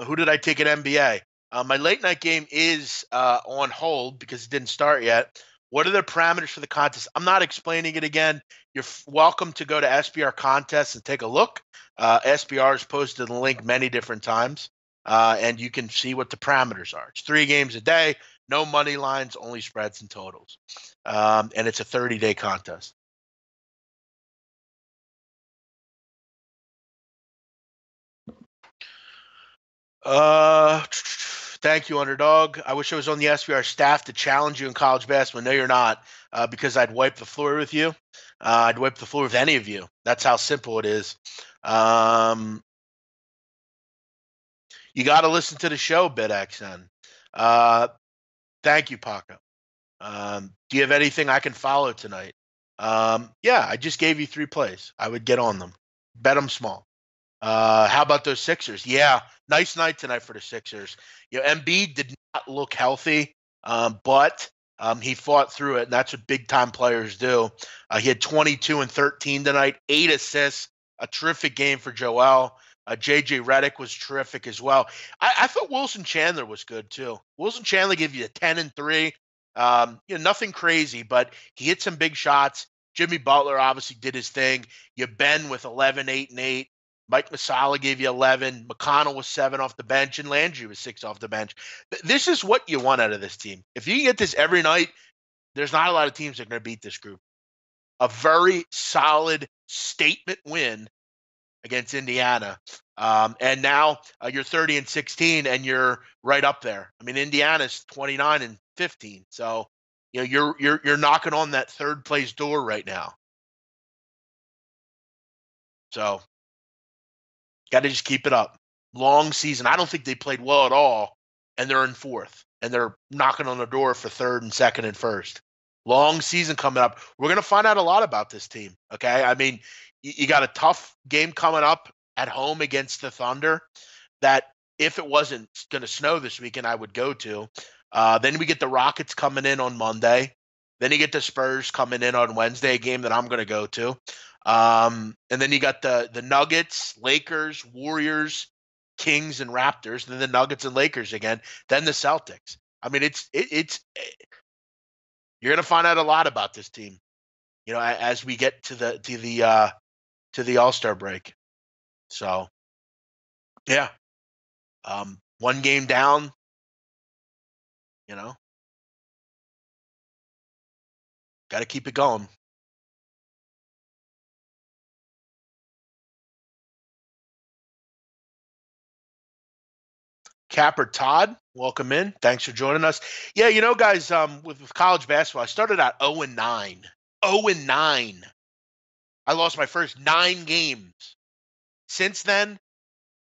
Who did I take at NBA? My late night game is on hold because it didn't start yet. What are the parameters for the contest? I'm not explaining it again. You're welcome to go to SBR Contest and take a look. SBR has posted the link many different times, and you can see what the parameters are. It's 3 games a day, no money lines, only spreads and totals. And it's a 30-day contest. Thank you, Underdog. I wish I was on the SBR staff to challenge you in college basketball. No, you're not, because I'd wipe the floor with you. I'd wipe the floor with any of you. That's how simple it is. You got to listen to the show, BitXN. Thank you, Paco. Do you have anything I can follow tonight? Yeah, I just gave you 3 plays. I would get on them. Bet them small. How about those Sixers? Yeah, nice night tonight for the Sixers. Embiid did not look healthy, but he fought through it, and that's what big-time players do. He had 22 and 13 tonight, 8 assists, a terrific game for Joel. J.J. Redick was terrific as well. I thought Wilson Chandler was good, too. Wilson Chandler gave you a 10 and 3. Nothing crazy, but he hit some big shots. Jimmy Butler obviously did his thing. Ben with 11, 8, and 8. Mike Masala gave you 11. McConnell was 7 off the bench, and Landry was 6 off the bench. This is what you want out of this team. If you can get this every night, there's not a lot of teams that are going to beat this group. A very solid statement win against Indiana. And now you're 30 and 16, and you're right up there. I mean, Indiana's 29 and 15. So, you're knocking on that third place door right now. So, got to just keep it up. Long season. I don't think they played well at all, and they're in 4th, and they're knocking on the door for 3rd and 2nd and 1st. Long season coming up. We're going to find out a lot about this team, okay? I mean, you got a tough game coming up at home against the Thunder that if it wasn't going to snow this weekend, I would go to. Then we get the Rockets coming in on Monday. Then you get the Spurs coming in on Wednesday, a game that I'm going to go to. And then you got the Nuggets, Lakers, Warriors, Kings, and Raptors. And then the Nuggets and Lakers again. Then the Celtics. I mean, it's you're going to find out a lot about this team, as we get to the All-Star break. So, yeah, 1 game down. Got to keep it going. Capper Todd, welcome in. Thanks for joining us. Yeah, guys, with college basketball, I started out 0-9. 0-9. I lost my first 9 games. Since then,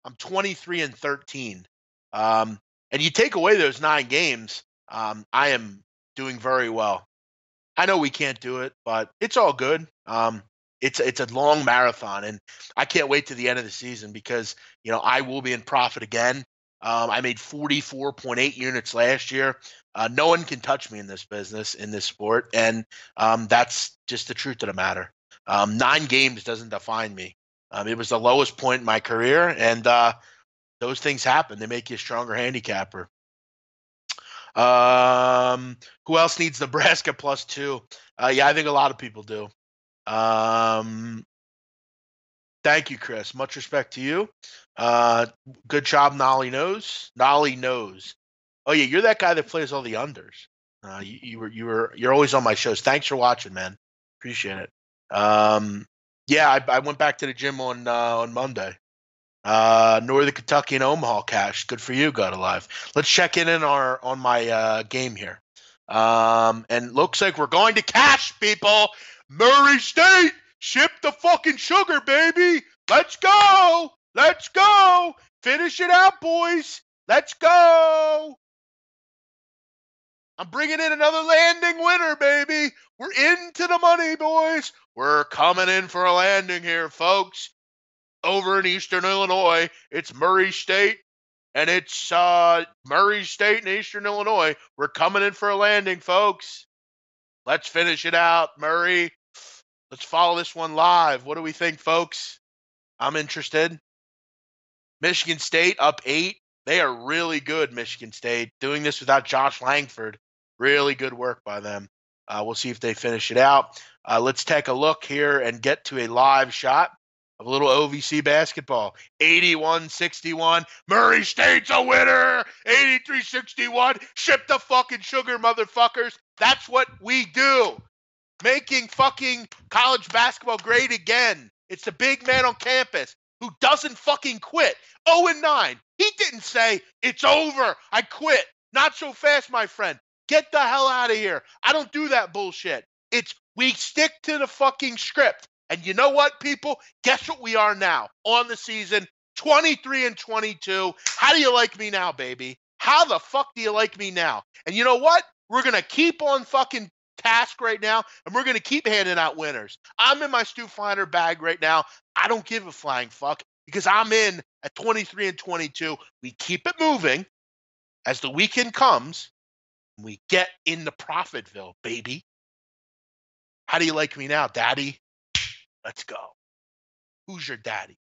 I'm 23 and 13. And you take away those 9 games, I am doing very well. I know we can't do it, but it's all good. It's a long marathon, and I can't wait to the end of the season because, I will be in profit again. I made 44.8 units last year. No one can touch me in this business, in this sport, and that's just the truth of the matter. 9 games doesn't define me. It was the lowest point in my career, and those things happen. They make you a stronger handicapper. Who else needs Nebraska +2? Yeah, I think a lot of people do. Thank you, Chris. Much respect to you. Good job, Nolly knows. Nolly knows. Oh yeah, you're that guy that plays all the unders. You're always on my shows. Thanks for watching, man. Appreciate it. Yeah, I went back to the gym on Monday. Northern Kentucky and Omaha cash. Good for you, God Alive. Let's check in on my game here. And looks like we're going to cash, people. Murray State, ship the fucking sugar, baby. Let's go. Let's go. Finish it out, boys. Let's go. I'm bringing in another landing winner, baby. We're into the money, boys. We're coming in for a landing here, folks. Over in Eastern Illinois, it's Murray State, and it's Murray State and Eastern Illinois. We're coming in for a landing, folks. Let's finish it out, Murray. Let's follow this one live. What do we think, folks? I'm interested. Michigan State up 8. They are really good, Michigan State. Doing this without Josh Langford. Really good work by them. We'll see if they finish it out. Let's take a look here and get to a live shot of a little OVC basketball. 81-61. Murray State's a winner. 83-61. Ship the fucking sugar, motherfuckers. That's what we do. Making fucking college basketball great again. It's the big man on campus who doesn't fucking quit. 0-9. He didn't say, it's over. I quit. Not so fast, my friend. Get the hell out of here. I don't do that bullshit. It's we stick to the fucking script. And you know what, people? Guess what we are now on the season? 23 and 22. How do you like me now, baby? How the fuck do you like me now? And you know what? We're going to keep on fucking task right now, and we're going to keep handing out winners. I'm in my Stu Feiner bag right now. I don't give a flying fuck because I'm in at 23 and 22. We keep it moving as the weekend comes. We get in the Profitville, baby. How do you like me now, daddy? Let's go. Who's your daddy?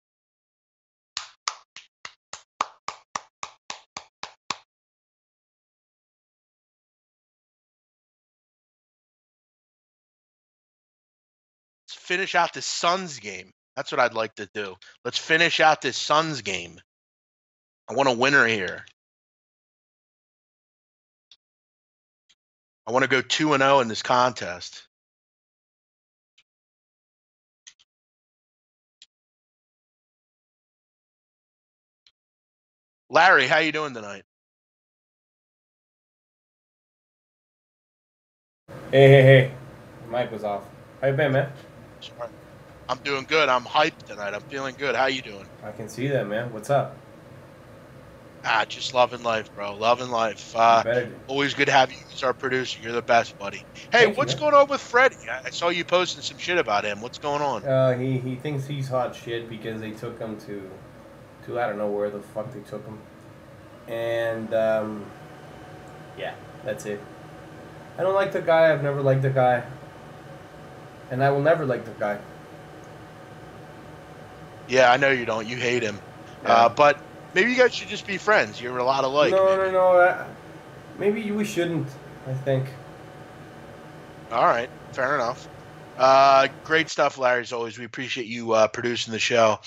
Let's finish out this Suns game. That's what I'd like to do. Let's finish out this Suns game. I want a winner here. I want to go 2-0 in this contest. Larry, how you doing tonight? Hey. The mic was off. How you been, man? Sorry. I'm doing good. I'm hyped tonight. I'm feeling good. How you doing? I can see that, man. What's up? Just loving life, bro. Loving life. Always good to have you as our producer. You're the best, buddy. Hey, what's going on with Freddie? I saw you posting some shit about him. What's going on? He thinks he's hot shit because they took him to I don't know where the fuck they took him. And, yeah, that's it. I don't like the guy. I've never liked the guy. And I will never like the guy. Yeah, I know you don't. You hate him. Yeah. But maybe you guys should just be friends. You're a lot alike. No. Maybe we shouldn't, I think. All right. Fair enough. Great stuff, Larry, as always. We appreciate you producing the show.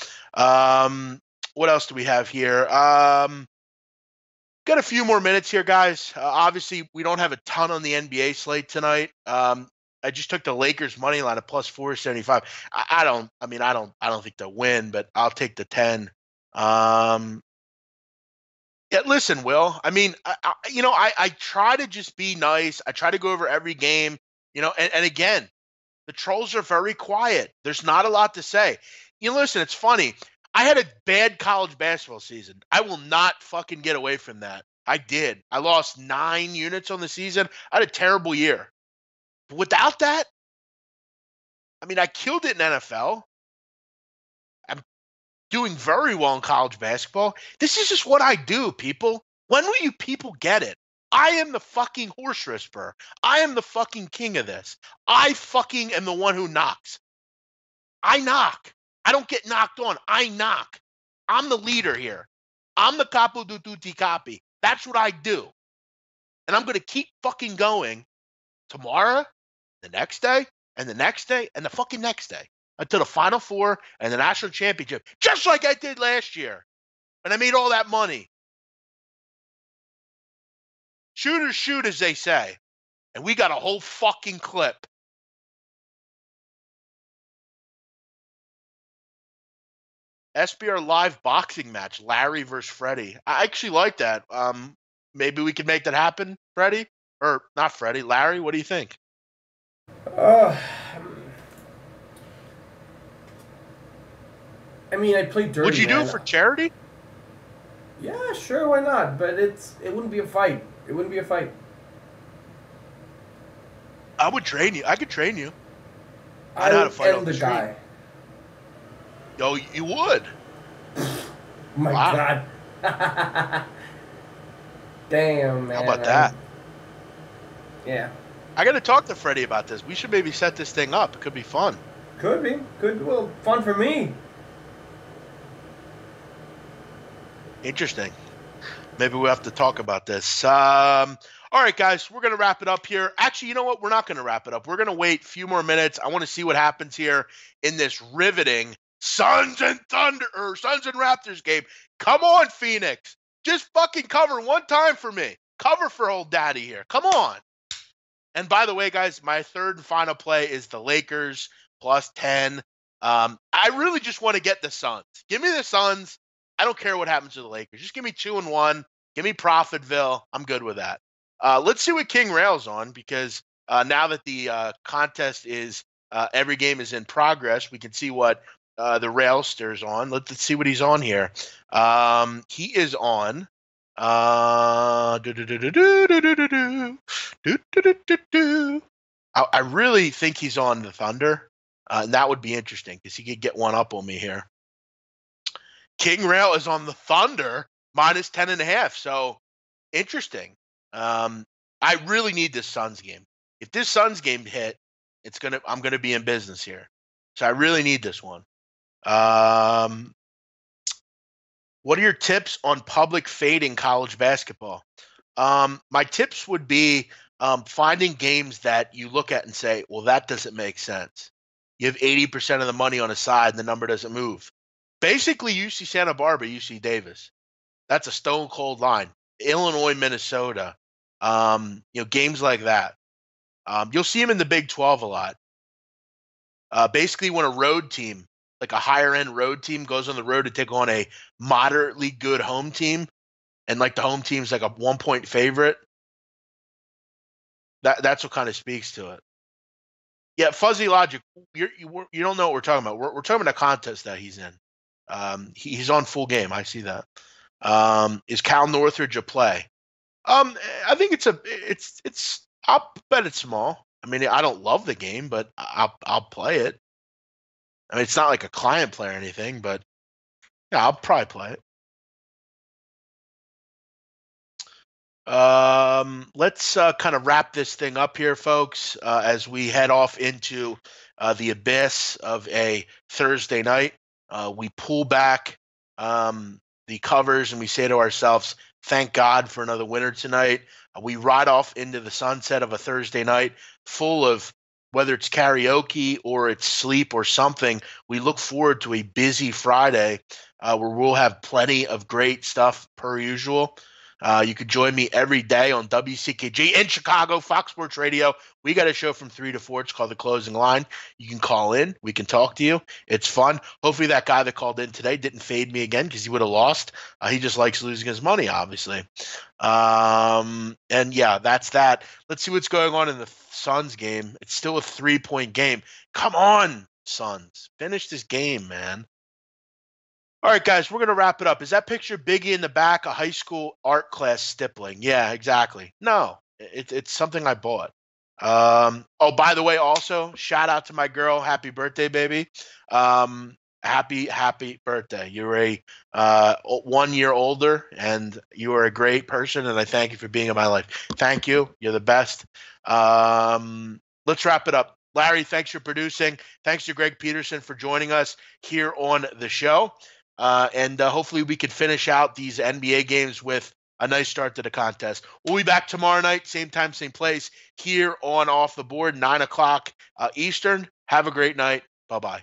What else do we have here? Got a few more minutes here, guys. Obviously, we don't have a ton on the NBA slate tonight. I just took the Lakers money line at plus 475. I don't think they'll win, but I'll take the 10. Yeah, listen, Will. I mean, I try to just be nice. I try to go over every game, and again, the trolls are very quiet. There's not a lot to say. Listen, it's funny. I had a bad college basketball season. I will not fucking get away from that. I did. I lost 9 units on the season. I had a terrible year. But without that, I mean, I killed it in NFL. I'm doing very well in college basketball. This is just what I do, people. When will you people get it? I am the fucking horse whisperer. I am the fucking king of this. I fucking am the one who knocks. I knock. I don't get knocked on. I knock. I'm the leader here. I'm the capo di tutti capi. That's what I do. And I'm going to keep fucking going tomorrow, the next day, and the next day, and the fucking next day until the Final Four and the National Championship, just like I did last year. And I made all that money. Shooters shoot, as they say. And we got a whole fucking clip. SBR live boxing match, Larry versus Freddie. I actually like that. Maybe we could make that happen, Freddie? Or not Freddie, Larry, what do you think? I mean, I played dirty. Would you do it for charity? Yeah, sure, why not? But it wouldn't be a fight. It wouldn't be a fight. I would train you. I could train you. I know how to fight on the street. Guy. Oh, you would? My God. Damn, man. How about that? Yeah. I got to talk to Freddie about this. We should maybe set this thing up. It could be fun. Could be. Well, fun for me. Interesting. Maybe we'll have to talk about this. All right, guys, we're going to wrap it up here. Actually, you know what? We're not going to wrap it up. We're going to wait a few more minutes. I want to see what happens here in this riveting Suns and Raptors game. Come on, Phoenix. Just fucking cover one time for me. Cover for old daddy here. Come on. And by the way, guys, my third and final play is the Lakers plus 10. I really just want to get the Suns. Give me the Suns. I don't care what happens to the Lakers. Just give me 2-1. Give me Profitville. I'm good with that. Let's see what King Rail's on, because now that the contest is every game is in progress, we can see what the Railster's on. Let's see what he's on here. He is on I really think he's on the Thunder, and that would be interesting because he could get one up on me here. King Rail is on the Thunder minus 10.5. So interesting. I really need this Suns game. If this Suns game hit, I'm gonna be in business here. So I really need this one. What are your tips on public fading college basketball? My tips would be finding games that you look at and say, well, that doesn't make sense. You have 80% of the money on a side and the number doesn't move. Basically, UC Santa Barbara, UC Davis. That's a stone cold line. Illinois, Minnesota. Games like that. You'll see them in the Big 12 a lot. Basically, when a road team, like a higher end road team, goes on the road to take on a moderately good home team, and like the home team's like a 1-point favorite, that's what kind of speaks to it. Yeah, fuzzy logic. You don't know what we're talking about. We're talking about a contest that he's in. He's on full game. I see that. Is Cal Northridge a play? I think I'll bet it's small. I mean, I don't love the game, but I'll play it. I mean, it's not like a client play or anything, but yeah, I'll probably play it. Let's kind of wrap this thing up here, folks, as we head off into the abyss of a Thursday night. We pull back the covers and we say to ourselves, thank God for another winner tonight. We ride off into the sunset of a Thursday night full of, whether it's karaoke or it's sleep or something. We look forward to a busy Friday where we'll have plenty of great stuff per usual. You could join me every day on WCKG in Chicago, Fox Sports Radio. We got a show from 3 to 4. It's called The Closing Line. You can call in. We can talk to you. It's fun. Hopefully that guy that called in today didn't fade me again because he would have lost. He just likes losing his money, obviously. And yeah, that's that. Let's see what's going on in the Suns game. It's still a 3-point game. Come on, Suns. Finish this game, man. All right, guys, we're going to wrap it up. Is that picture Biggie in the back, a high school art class stippling? Yeah, exactly. No, it's something I bought. By the way, also, shout out to my girl. Happy birthday, baby. Happy birthday. You're a 1 year older, and you are a great person, and I thank you for being in my life. Thank you. You're the best. Let's wrap it up. Larry, thanks for producing. Thanks to Greg Peterson for joining us here on the show. And hopefully we can finish out these NBA games with a nice start to the contest. We'll be back tomorrow night, same time, same place, here on Off the Board, 9 o'clock Eastern. Have a great night. Bye-bye.